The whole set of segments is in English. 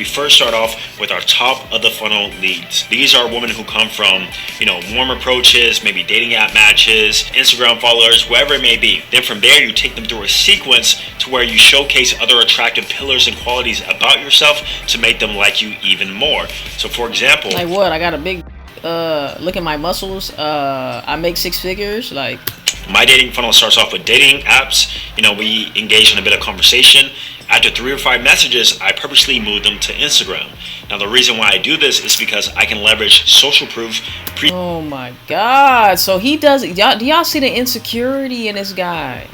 we first start off with our top of the funnel leads. These are women who come from, warm approaches, maybe dating app matches, Instagram followers, wherever it may be. Then from there, you take them through a sequence to where you showcase other attractive pillars and qualities about yourself to make them like you even more. So for example, like what? I got a big look at my muscles. I make 6 figures. Like, my dating funnel starts off with dating apps. We engage in a bit of conversation. After 3 or 5 messages, I purposely move them to Instagram. Now, the reason why I do this is because I can leverage social proof. Oh my God! So he does. Do y'all see the insecurity in this guy?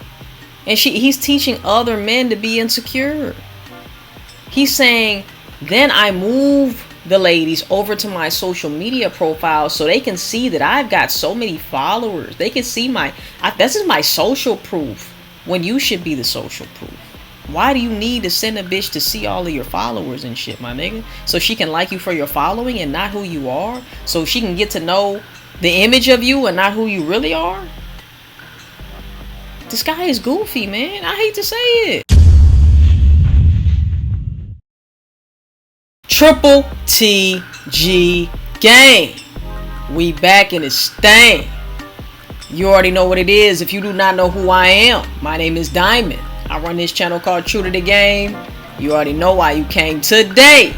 And he's teaching other men to be insecure. He's saying, then I move the ladies over to my social media profile so they can see that I've got so many followers. They can see this is my social proof, when you should be the social proof. Why do you need to send a bitch to see all of your followers and shit, my nigga? So she can like you for your following and not who you are? So she can get to know the image of you and not who you really are? This guy is goofy, man. I hate to say it. Triple TG gang. We back in this thing. You already know what it is. If you do not know who I am, my name is Diamond. I run this channel called True to the Game. You already know why you came today.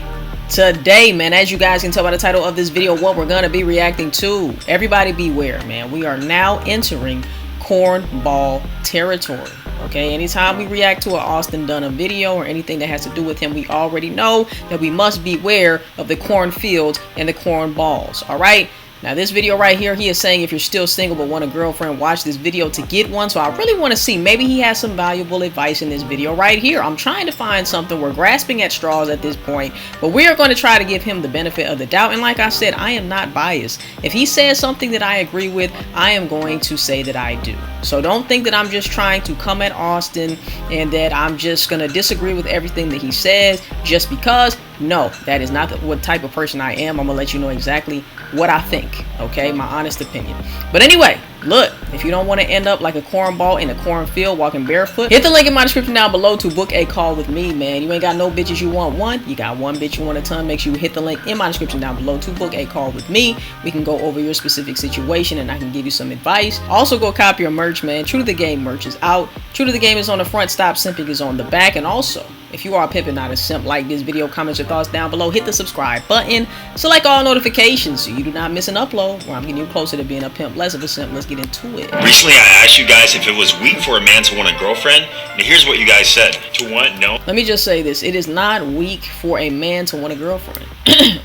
Today, man, as you guys can tell by the title of this video, what we're going to be reacting to. Everybody beware, man. We are now entering cornball territory. Okay, anytime we react to an Austin Dunham video or anything that has to do with him, we already know that we must beware of the cornfields and the cornballs. All right. Now, this video right here, he is saying if you're still single but want a girlfriend, watch this video to get one. So I really want to see, maybe he has some valuable advice in this video right here. I'm trying to find something. We're grasping at straws at this point, but we are going to try to give him the benefit of the doubt. And like I said, I am not biased. If he says something that I agree with, I am going to say that I do. So don't think that I'm just trying to come at Austin and that I'm just going to disagree with everything that he says just because. No, that is not what type of person I am. I'm going to let you know exactly what I think. Okay, my honest opinion. But anyway, look, if you don't want to end up like a cornball in a cornfield walking barefoot, hit the link in my description down below to book a call with me, man. You ain't got no bitches you want one. You got one bitch you want a ton. Make sure you hit the link in my description down below to book a call with me. We can go over your specific situation and I can give you some advice. Also, go copy your merch, man. True to the Game merch is out. True to the Game is on the front. Stop Simping is on the back. And also, if you are a pimp and not a simp, like this video, comment your thoughts down below, hit the subscribe button, select all notifications so you do not miss an upload where I'm getting you closer to being a pimp, less of a simp. Let's get into it. Recently, I asked you guys if it was weak for a man to want a girlfriend, and here's what you guys said. To want, no. Let me just say this. It is not weak for a man to want a girlfriend.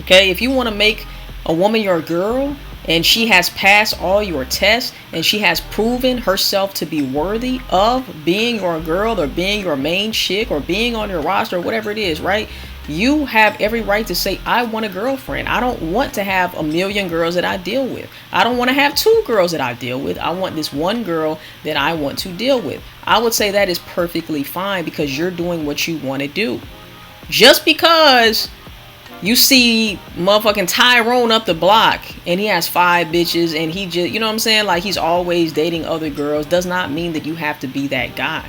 Okay, if you want to make a woman your girl, and she has passed all your tests and she has proven herself to be worthy of being your girl or being your main chick or being on your roster or whatever it is, right? You have every right to say, I want a girlfriend. I don't want to have a million girls that I deal with. I don't want to have 2 girls that I deal with. I want this one girl that I want to deal with. I would say that is perfectly fine because you're doing what you want to do. Just because you see motherfucking Tyrone up the block and he has 5 bitches and he just, you know what I'm saying? Like, he's always dating other girls does not mean that you have to be that guy.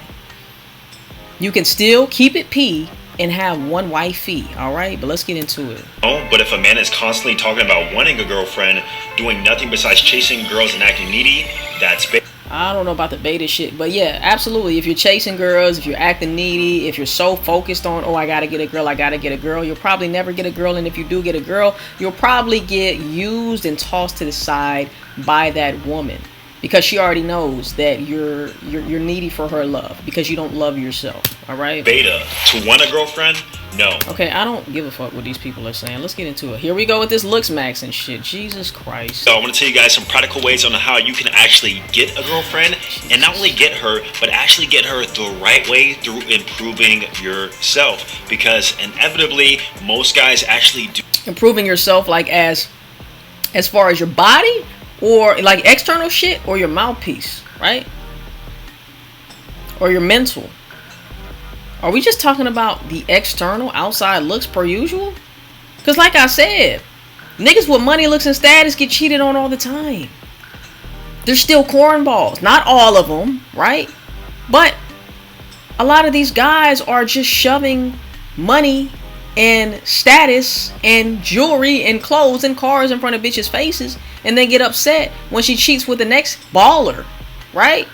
You can still keep it P and have one wifey, all right? But let's get into it. Oh, but if a man is constantly talking about wanting a girlfriend, doing nothing besides chasing girls and acting needy, that's big. I don't know about the beta shit, but yeah, absolutely. If you're chasing girls, if you're acting needy, if you're so focused on, oh, I gotta get a girl, you'll probably never get a girl. And if you do get a girl, you'll probably get used and tossed to the side by that woman because she already knows that you're needy for her love because you don't love yourself. All right. Beta to want a girlfriend? No. Okay, I don't give a fuck what these people are saying. Let's get into it. Here we go with this looks max and shit. Jesus Christ. So I want to tell you guys some practical ways on how you can actually get a girlfriend and not only get her, but actually get her the right way through improving yourself because inevitably most guys actually do. Improving yourself like as far as your body or like external shit or your mouthpiece, right? Or your mental. Are we just talking about the external outside looks per usual? Because like I said, niggas with money, looks, and status get cheated on all the time. They're still cornballs. Not all of them, right? But a lot of these guys are just shoving money and status and jewelry and clothes and cars in front of bitches' faces, and then get upset when she cheats with the next baller, right?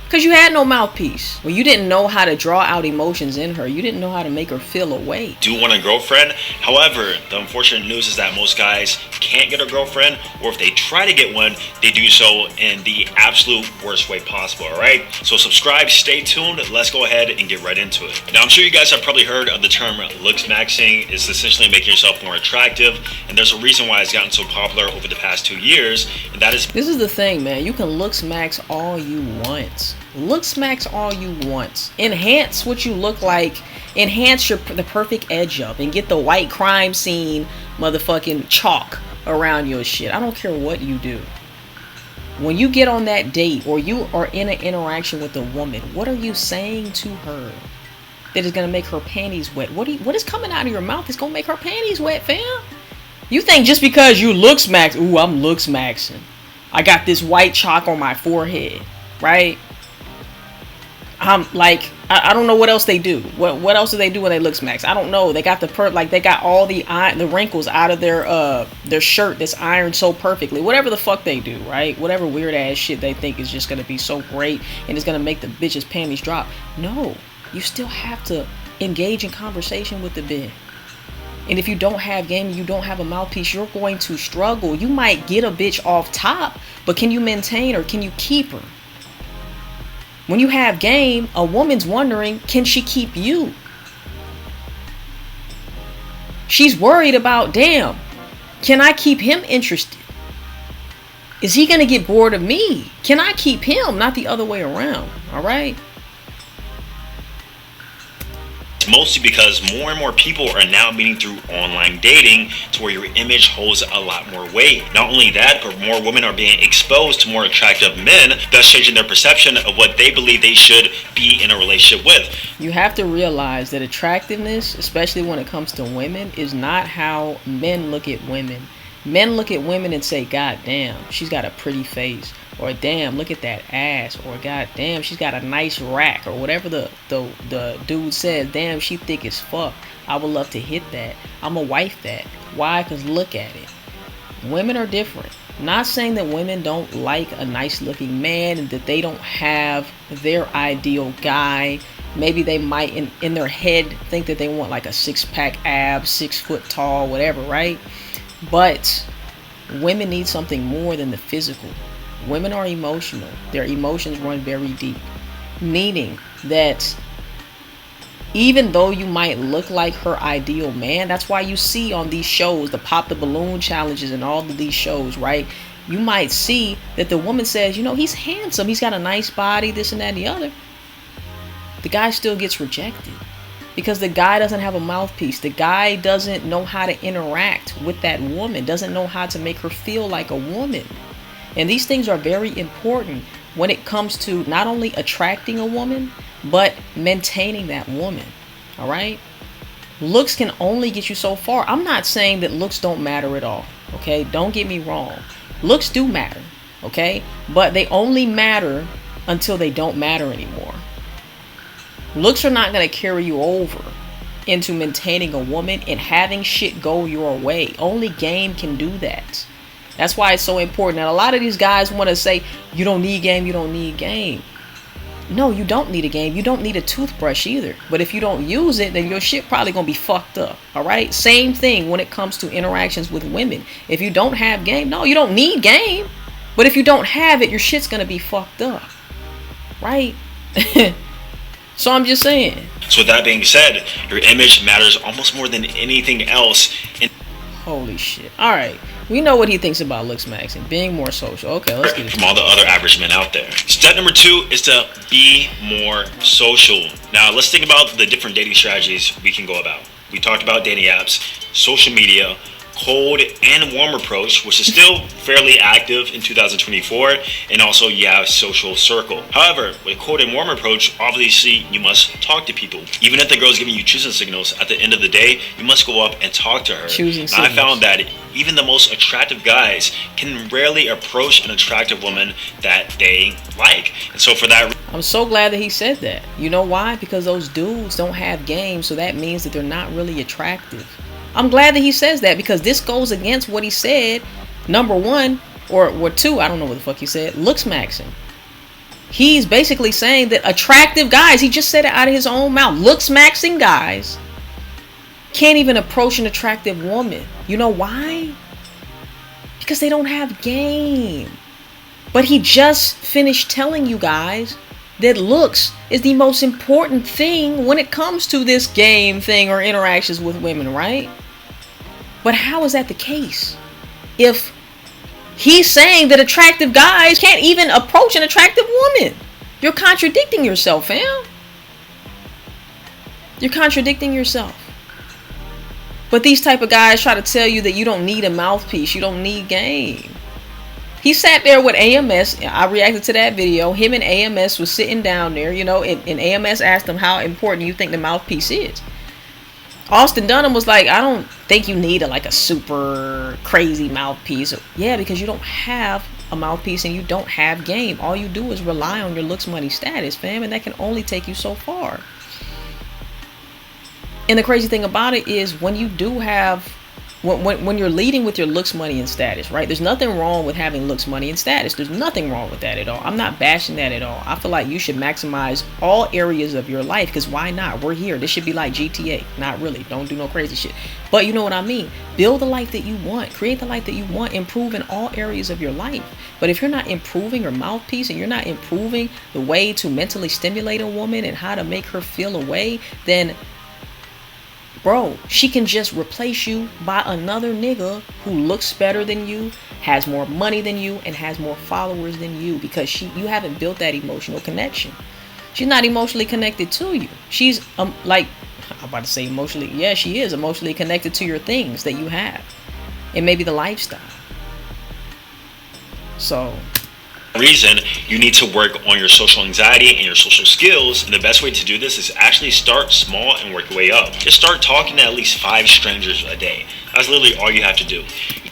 Because you had no mouthpiece. Well, you didn't know how to draw out emotions in her. You didn't know how to make her feel a way. Do want a girlfriend. However, the unfortunate news is that most guys can't get a girlfriend, or if they try to get one, they do so in the absolute worst way possible, alright? So subscribe, stay tuned, let's go ahead and get right into it. Now, I'm sure you guys have probably heard of the term looks maxing. It's essentially making yourself more attractive, and there's a reason why it's gotten so popular over the past 2 years, and that is... This is the thing, man. You can looks max all you want. Looks max all you want. Enhance what you look like. Enhance the perfect edge up and get the white crime scene motherfucking chalk around your shit. I don't care what you do. When you get on that date or you are in an interaction with a woman, what are you saying to her that is going to make her panties wet? What is coming out of your mouth is going to make her panties wet, fam? You think just because you looks max, ooh, I'm looks maxing. I got this white chalk on my forehead, right? I'm like, I don't know what else they do. What else do they do when they looks max? I don't know. They got they got all the wrinkles out of their shirt that's ironed so perfectly. Whatever the fuck they do, right? Whatever weird ass shit they think is just gonna be so great and it's gonna make the bitch's panties drop. No, you still have to engage in conversation with the bitch. And if you don't have game, you don't have a mouthpiece, you're going to struggle. You might get a bitch off top, but can you maintain her? Can you keep her? When you have game, a woman's wondering, can she keep you? She's worried about, damn, can I keep him interested? Is he going to get bored of me? Can I keep him? Not the other way around, all right? Mostly because more and more people are now meeting through online dating to where your image holds a lot more weight. Not only that, but more women are being exposed to more attractive men, thus changing their perception of what they believe they should be in a relationship with. You have to realize that attractiveness, especially when it comes to women, is not how men look at women. Men look at women and say, God damn, she's got a pretty face. Or damn, look at that ass. Or god damn, she's got a nice rack. Or whatever the dude says. Damn, she thick as fuck. I would love to hit that. I'ma wife that. Why? Because look at it. Women are different. Not saying that women don't like a nice looking man and that they don't have their ideal guy. Maybe they might in their head think that they want like a 6-pack abs, 6 foot tall, whatever, right? But women need something more than the physical. Women are emotional. Their emotions run very deep. Meaning that even though you might look like her ideal man, that's why you see on these shows, the pop the balloon challenges and all of these shows, right? You might see that the woman says, you know, he's handsome. He's got a nice body, this and that and the other. The guy still gets rejected because the guy doesn't have a mouthpiece. The guy doesn't know how to interact with that woman, doesn't know how to make her feel like a woman. And these things are very important when it comes to not only attracting a woman, but maintaining that woman. All right? Looks can only get you so far. I'm not saying that looks don't matter at all. Okay? Don't get me wrong. Looks do matter. Okay? But they only matter until they don't matter anymore. Looks are not going to carry you over into maintaining a woman and having shit go your way. Only game can do that. That's why it's so important. And a lot of these guys want to say, you don't need game, you don't need game. No, you don't need a game. You don't need a toothbrush either. But if you don't use it, then your shit probably going to be fucked up. All right? Same thing when it comes to interactions with women. If you don't have game, no, you don't need game. But if you don't have it, your shit's going to be fucked up. Right? So I'm just saying. So with that being said, your image matters almost more than anything else. Holy shit. All right. We know what he thinks about looks maxing, being more social. Okay, let's get it. From all the other average men out there. Step number 2 is to be more social. Now, let's think about the different dating strategies we can go about. We talked about dating apps, social media, cold and warm approach, which is still fairly active in 2024, and also you have social circle. However, with cold and warm approach, obviously you must talk to people. Even if the girl's giving you choosing signals, at the end of the day, you must go up and talk to her. I found that even the most attractive guys can rarely approach an attractive woman that they like. And so for that, I'm so glad that he said that. You know why? Because those dudes don't have game, so that means that they're not really attractive. I'm glad that he says that, because this goes against what he said, number one, or two, I don't know what the fuck he said, looks maxing. He's basically saying that attractive guys, he just said it out of his own mouth, looks maxing guys can't even approach an attractive woman. You know why? Because they don't have game. But he just finished telling you guys that looks is the most important thing when it comes to this game thing or interactions with women, right? But how is that the case? If he's saying that attractive guys can't even approach an attractive woman, you're contradicting yourself, fam. You're contradicting yourself. But these type of guys try to tell you that you don't need a mouthpiece, you don't need game. He sat there with AMS. I reacted to that video. Him and AMS was sitting down there, and AMS asked him how important you think the mouthpiece is. Austin Dunham was like, I don't think you need a super crazy mouthpiece. Yeah, because you don't have a mouthpiece and you don't have game. All you do is rely on your looks, money, status, fam, and that can only take you so far. And the crazy thing about it is when you do have, when you're leading with your looks, money, and status, right? There's nothing wrong with having looks, money, and status. There's nothing wrong with that at all. I'm not bashing that at all. I feel like you should maximize all areas of your life, because why not? We're here. This should be like GTA. Not really. Don't do no crazy shit. But you know what I mean? Build the life that you want. Create the life that you want. Improve in all areas of your life. But if you're not improving your mouthpiece and you're not improving the way to mentally stimulate a woman and how to make her feel a way, then bro, she can just replace you by another nigga who looks better than you, has more money than you, and has more followers than you, because you haven't built that emotional connection. She's not emotionally connected to you. She's I'm about to say emotionally. Yeah, she is emotionally connected to your things that you have, and maybe the lifestyle. So reason you need to work on your social anxiety and your social skills, and the best way to do this is actually start small and work your way up. Just start talking to at least 5 strangers a day. That's literally all you have to do.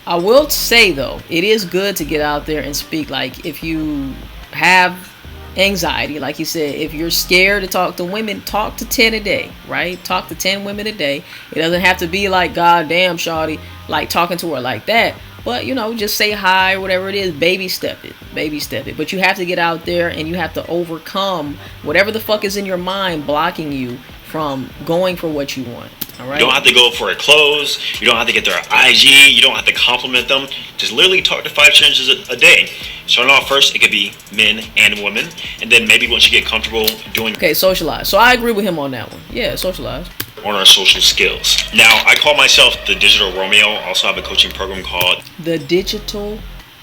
I will say though, it is good to get out there and speak. Like if you have anxiety, like you said, if you're scared to talk to women, talk to 10 a day, right? Talk to 10 women a day. It doesn't have to be like, God damn, shawty, like talking to her like that. But, just say hi or whatever it is. Baby step it. But you have to get out there and you have to overcome whatever the fuck is in your mind blocking you from going for what you want. All right? You don't have to go for a close. You don't have to get their IG. You don't have to compliment them. Just literally talk to 5 strangers a day. Starting off first, it could be men and women. And then maybe once you get comfortable doing... Okay, socialize. So I agree with him on that one. Yeah, socialize. On our social skills. Now, I call myself the Digital Romeo. I also have a coaching program called The Digital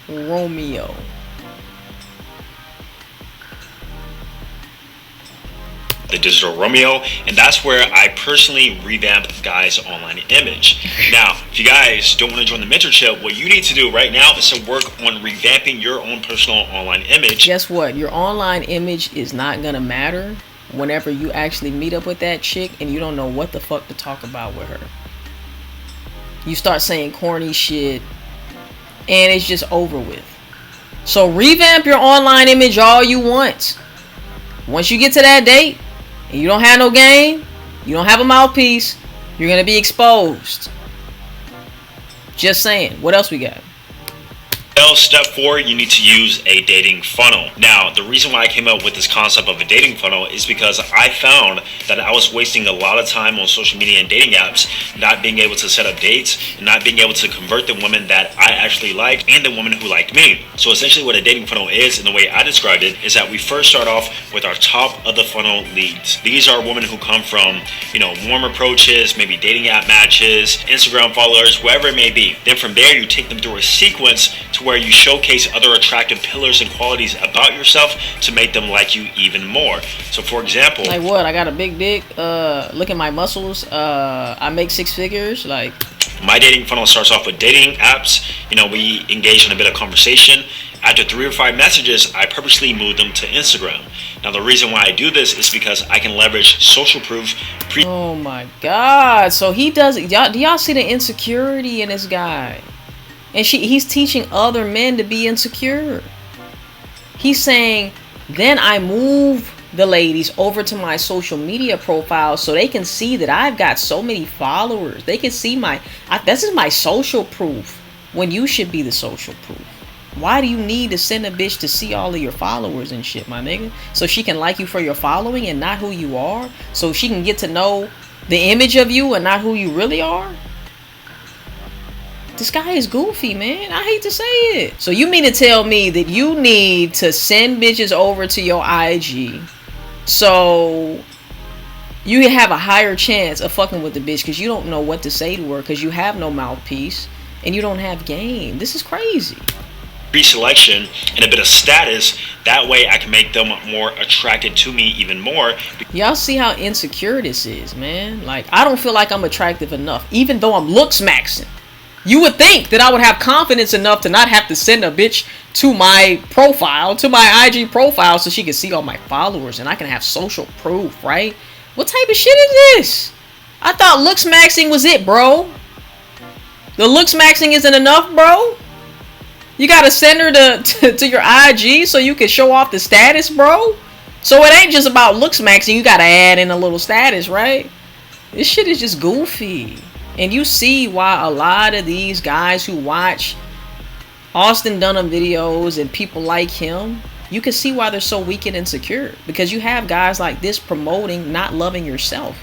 Romeo. The Digital Romeo, and that's where I personally revamp guys' online image. Now, if you guys don't want to join the mentorship, what you need to do right now is to work on revamping your own personal online image. Guess what? Your online image is not gonna matter whenever you actually meet up with that chick and you don't know what the fuck to talk about with her. You start saying corny shit and it's just over with. So revamp your online image all you want. Once you get to that date and you don't have no game, you don't have a mouthpiece, you're gonna be exposed. Just saying. What else we got? Step 4, you need to use a dating funnel. Now, the reason why I came up with this concept of a dating funnel is because I found that I was wasting a lot of time on social media and dating apps, not being able to set up dates, and not being able to convert the women that I actually liked and the women who liked me. So essentially what a dating funnel is, and the way I described it, is that we first start off with our top of the funnel leads. These are women who come from, warm approaches, maybe dating app matches, Instagram followers, wherever it may be. Then from there, you take them through a sequence to where you showcase other attractive pillars and qualities about yourself to make them like you even more. So for example, like what? I got a big dick, look at my muscles, I make 6 figures, like My dating funnel starts off with dating apps. We engage in a bit of conversation. After 3 or 5 messages, I purposely move them to Instagram. Now, the reason why I do this is because I can leverage social proof. Oh my God. So he does. Do y'all see the insecurity in this guy? And he's teaching other men to be insecure. He's saying, then I move the ladies over to my social media profile so they can see that I've got so many followers. They can see this is my social proof, when you should be the social proof. Why do you need to send a bitch to see all of your followers and shit, my nigga? So she can like you for your following and not who you are? So she can get to know the image of you and not who you really are? This guy is goofy, man. I hate to say it. So you mean to tell me that you need to send bitches over to your IG so you have a higher chance of fucking with the bitch because you don't know what to say to her because you have no mouthpiece and you don't have game? This is crazy. PreSelection and a bit of status. That way I can make them more attracted to me even more. Y'all see how insecure this is, man? Like, I don't feel like I'm attractive enough, even though I'm looks maxing. You would think that I would have confidence enough to not have to send a bitch to my profile, to my IG profile, so she can see all my followers and I can have social proof, right? What type of shit is this? I thought looks maxing was it, bro. The looks maxing isn't enough, bro. You gotta send her to your IG so you can show off the status, bro. So it ain't just about looks maxing. You gotta add in a little status, right? This shit is just goofy. And you see why a lot of these guys who watch Austin Dunham videos and people like him, you can see why they're so weak and insecure. Because you have guys like this promoting not loving yourself,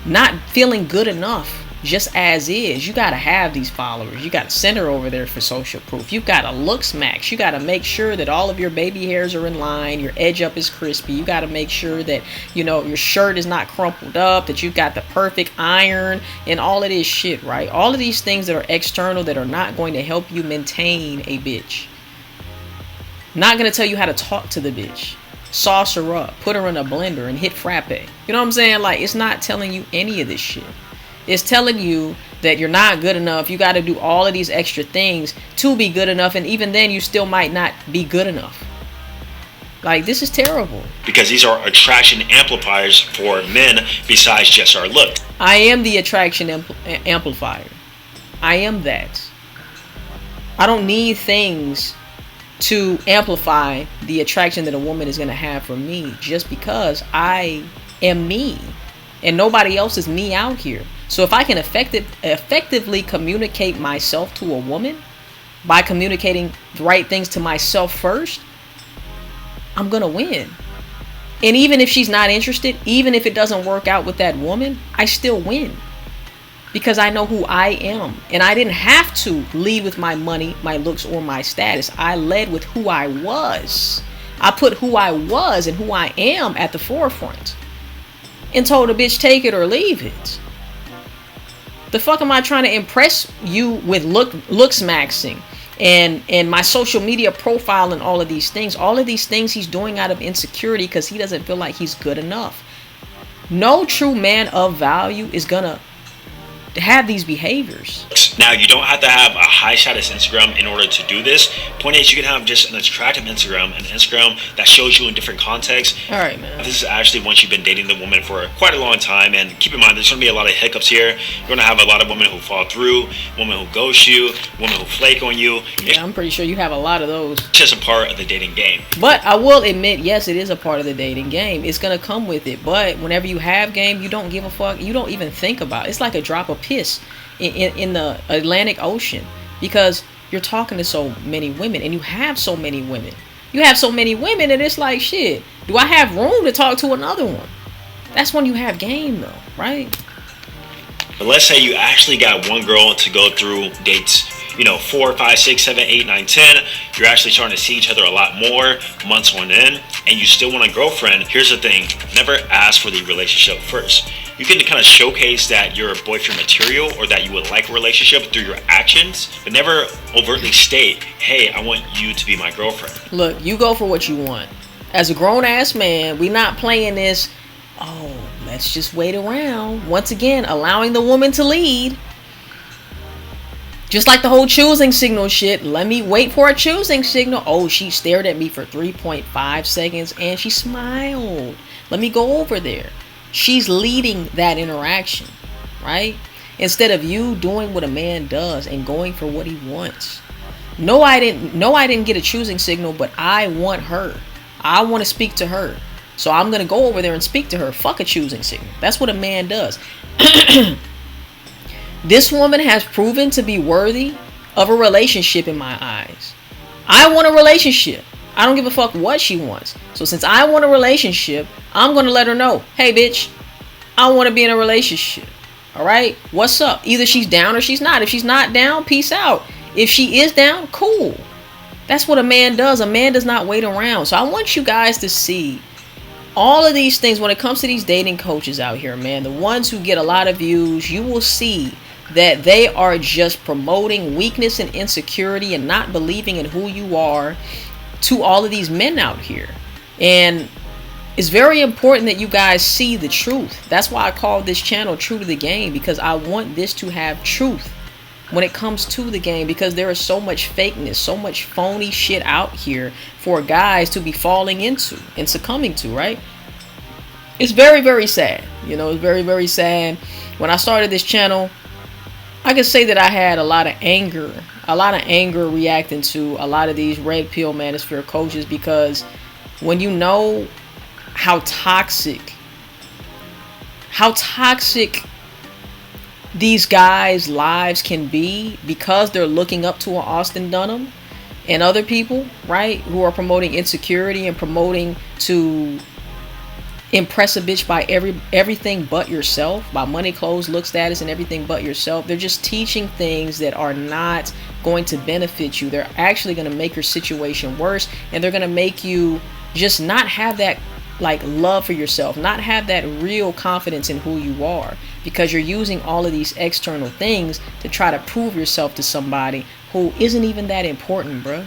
not feeling good enough just as is. You got to have these followers. You got to send her over there for social proof. You got to looks max. You got to make sure that all of your baby hairs are in line. Your edge up is crispy. You got to make sure that, your shirt is not crumpled up, that you got the perfect iron and all of this shit, right? All of these things that are external that are not going to help you maintain a bitch. Not going to tell you how to talk to the bitch. Sauce her up, put her in a blender and hit frappe. You know what I'm saying? Like, it's not telling you any of this shit. It's telling you that you're not good enough. You got to do all of these extra things to be good enough. And even then, you still might not be good enough. Like, this is terrible. Because these are attraction amplifiers for men besides just our look. I am the attraction amplifier. I am that. I don't need things to amplify the attraction that a woman is going to have for me just because I am me. And nobody else is me out here. So if I can effectively communicate myself to a woman by communicating the right things to myself first, I'm going to win. And even if she's not interested, even if it doesn't work out with that woman, I still win. Because I know who I am. And I didn't have to lead with my money, my looks, or my status. I led with who I was. I put who I was and who I am at the forefront. And told a bitch take it or leave it. The fuck am I trying to impress you with looks maxing and my social media profile and all of these things? All of these things he's doing out of insecurity because he doesn't feel like he's good enough. No true man of value is gonna have these behaviors. Now, you don't have to have a high status Instagram in order to do this. Point is, you can have just an attractive Instagram, an Instagram that shows you in different contexts. All right, man. This is actually once you've been dating the woman for quite a long time, and keep in mind, there's going to be a lot of hiccups here. You're going to have a lot of women who fall through, women who ghost you, women who flake on you. Yeah, I'm pretty sure you have a lot of those. It's just a part of the dating game. But I will admit, yes, it is a part of the dating game. It's going to come with it. But whenever you have game, you don't give a fuck. You don't even think about it. It's like a drop of piss in the Atlantic Ocean, because you're talking to so many women and you have so many women. You have so many women and it's like, shit, do I have room to talk to another one? That's when you have game though, right? But let's say you actually got one girl to go through dates, 4, 5, 6, 7, 8, 9, 10. You're actually starting to see each other a lot more months on end, and you still want a girlfriend. Here's the thing, never ask for the relationship first. You can kind of showcase that you're boyfriend material or that you would like a relationship through your actions, but never overtly state, hey, I want you to be my girlfriend. Look, you go for what you want. As a grown-ass man, we not playing this, let's just wait around. Once again, allowing the woman to lead. Just like the whole choosing signal shit. Let me wait for a choosing signal. Oh, she stared at me for 3.5 seconds and she smiled. Let me go over there. She's leading that interaction, right? Instead of you doing what a man does and going for what he wants. No, I didn't get a choosing signal, but I want her. I want to speak to her. So I'm going to go over there and speak to her. Fuck a choosing signal. That's what a man does. This woman has proven to be worthy of a relationship in my eyes. I want a relationship. I don't give a fuck what she wants. So since I want a relationship, I'm going to let her know, hey bitch, I want to be in a relationship. All right? What's up? Either she's down or she's not. If she's not down, peace out. If she is down, cool. That's what a man does. A man does not wait around. So I want you guys to see all of these things when it comes to these dating coaches out here, man. The ones who get a lot of views, you will see that they are just promoting weakness and insecurity and not believing in who you are to all of these men out here. And it's very important that you guys see the truth. That's why I call this channel True to the Game, because I want this to have truth when it comes to the game, because there is so much fakeness, so much phony shit out here for guys to be falling into and succumbing to, right? It's very, very sad. You know, it's very, very sad. When I started this channel, I can say that I had a lot of anger reacting to a lot of these red pill manosphere coaches, because when you know how toxic these guys' lives can be, because they're looking up to an Austin Dunham and other people, right, who are promoting insecurity and promoting to impress a bitch by everything but yourself, by money, clothes, look, status, and everything but yourself. They're just teaching things that are not going to benefit you. They're actually going to make your situation worse, and they're going to make you just not have that like love for yourself, not have that real confidence in who you are, because you're using all of these external things to try to prove yourself to somebody who isn't even that important, bruh.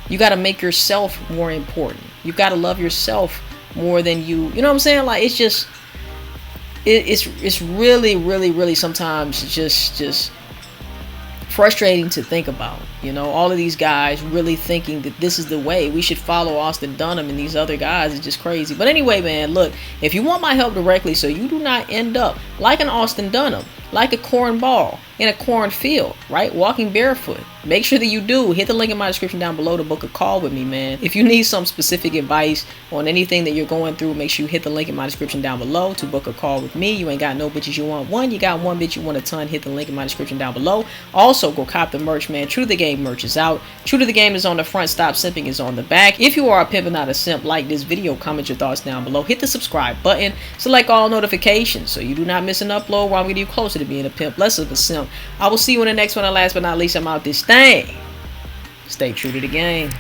You got to make yourself more important. You got to love yourself more than you know what I'm saying? Like, it's just it's really sometimes just frustrating to think about. You know, all of these guys really thinking that this is the way we should follow Austin Dunham and these other guys is just crazy. But anyway, man, look, if you want my help directly so you do not end up like an Austin Dunham, like a cornball in a cornfield, right, walking barefoot, make sure that you do hit the link in my description down below to book a call with me, man. If you need some specific advice on anything that you're going through, make sure you hit the link in my description down below to book a call with me. You ain't got no bitches you want one, you got one bitch you want a ton. Hit the link in my description down below. Also, go cop the merch, man. True to the Game merch is out. True to the Game is on the front, Stop Simping is on the back. If you are a pimp and not a simp, like this video, comment your thoughts down below, hit the subscribe button, select all notifications so you do not miss an upload while I'm getting you closer to being a pimp, less of a simp. I will see you in the next one, and last but not least, I'm out this thing. Stay true to the game.